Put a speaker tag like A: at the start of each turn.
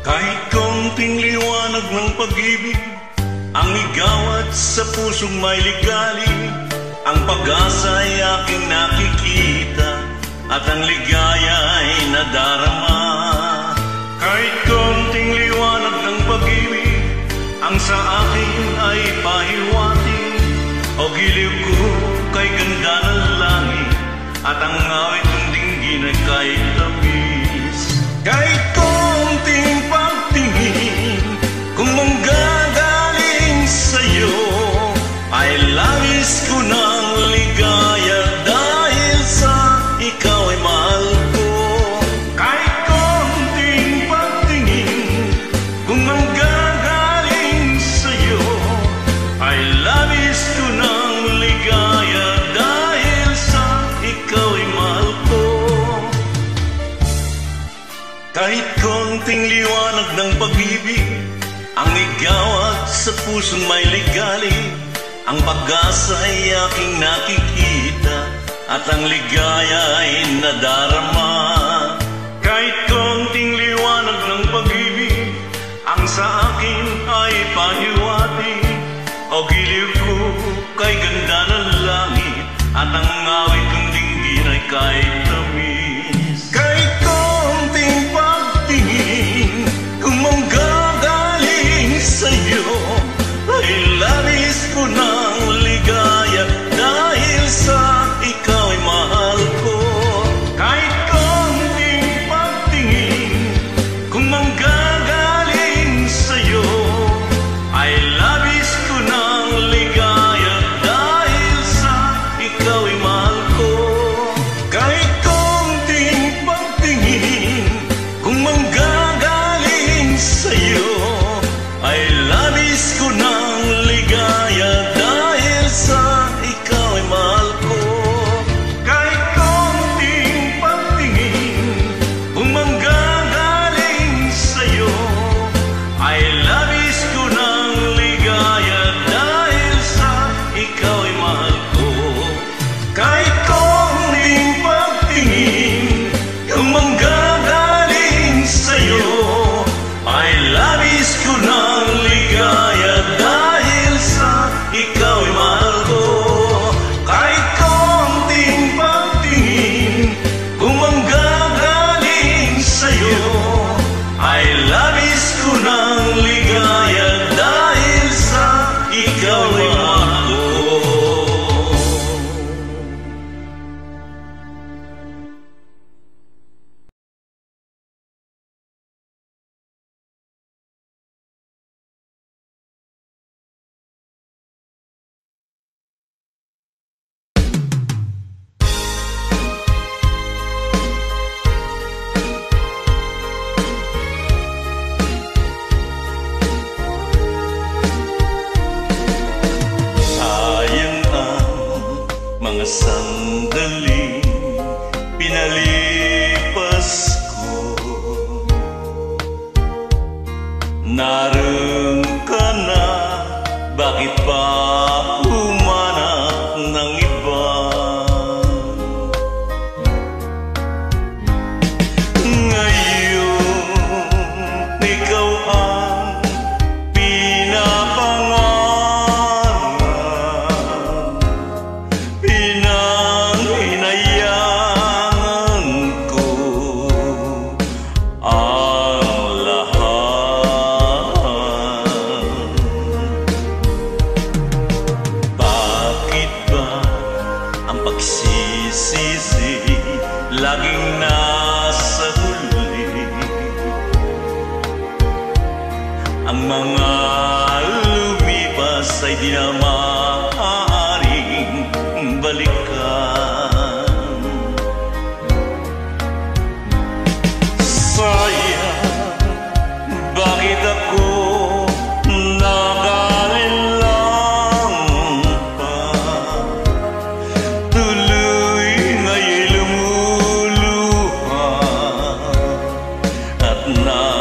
A: Kahit konting liwanag ng pag-ibig ang igawat sa pusong may ligali, ang pag-asa ay aking nakikita at ang ligaya ay nadarama. Kahit konting liwanag ng pag-ibig ang sa akin ay pahiwati, o giliw ko kay ganda ng langit at ang awit ng dinggin ay kahit tamis. Kahit konting pagtingin kung manggagaling sa'yo ay labis ko ng ligaya dahil sa ikaw ay mahal ko. Kahit konting pagtingin kung manggagaling sa'yo ay labis ko ng ligaya dahil sa ikaw ay mahal ko. Kahit konting liwanag ng pag-ibig ang igawat sa pusong may ligali, ang pag-asa ay aking nakikita at ang ligaya ay nadarama. Kahit konting liwanag ng pag-ibig ang sa akin ay pahiwati, o giliw ko kay ganda ng langit at ang awit kong dinggin ay kahit tamis. Kahit konting pagtingin kung manggagaling sa'yo ay labis ko ng ligaya dahil sa ikaw ay mahal ko. Kahit konting pagtingin kung manggagaling sa'yo ay labis ko ng ligaya dahil sa ikaw ay mahal ko. Kahit konting pagtingin kung manggagaling sa'yo ay labis ko ng ligaya dahil sa ikaw ay mahal ko. Kahit konting pagtingin kung manggagaling sa'yo ay labis ko ng ligaya dahil sa ikaw ay mahal ko. Kahit konting pagtingin kung manggagaling sa'yo ay labis ko ng ligaya dahil sa ikaw ay mahal ko. Kahit konting pagtingin kung manggagaling sa'yo ay labis ko ng ligaya dahil sa ikaw ay mahal ko. Sayang ang mga sandaling pinalipas ko. Naroon ka na, bakit pa humanap ng iba? Ngayon, ikaw ang pinapangarap, pinanghinayangan ko ang lahat. Bakit ba ang pagsisisi laging nasa huli? Ang mga lumipas ay di na maaaring balikan. Sayang, bakit ako nakailang pa? Tuloy nga'y lumuluha at na